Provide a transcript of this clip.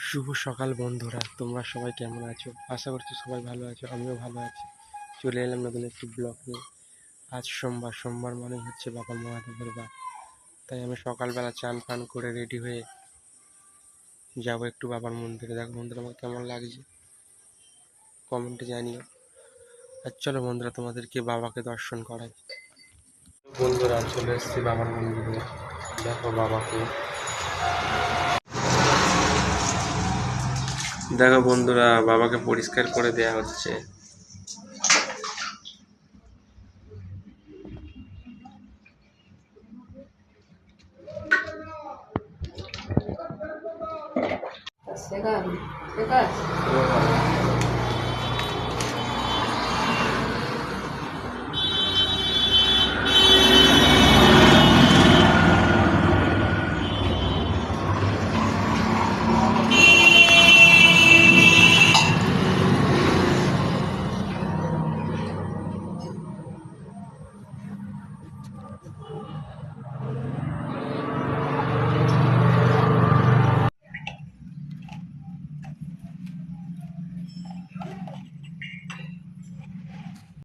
শুভ সকাল বন্ধুরা, তোমরা সবাই কেমন আছো? আশা করছি সবাই ভালো আছো, আমিও ভালো আছি। চলে এলাম নতুন একটি ব্লগ নিয়ে। আজ সোমবার, সোমবার মানে হচ্ছে বাবা মহাদেবের বার। তাই আমি সকালবেলা চান ফান করে রেডি হয়ে যাব একটু বাবার মন্দিরে। দেখো বন্ধুরা, আমার কেমন লাগছে কমেন্টে জানিও। আর চলো বন্ধুরা, তোমাদেরকে বাবাকে দর্শন করাই। বন্ধুরা, চলে এসেছি বাবার মন্দিরে। দেখো বাবাকে, দেখো বন্ধুরা, বাবাকে পরিষ্কার করে দেয়া হচ্ছে।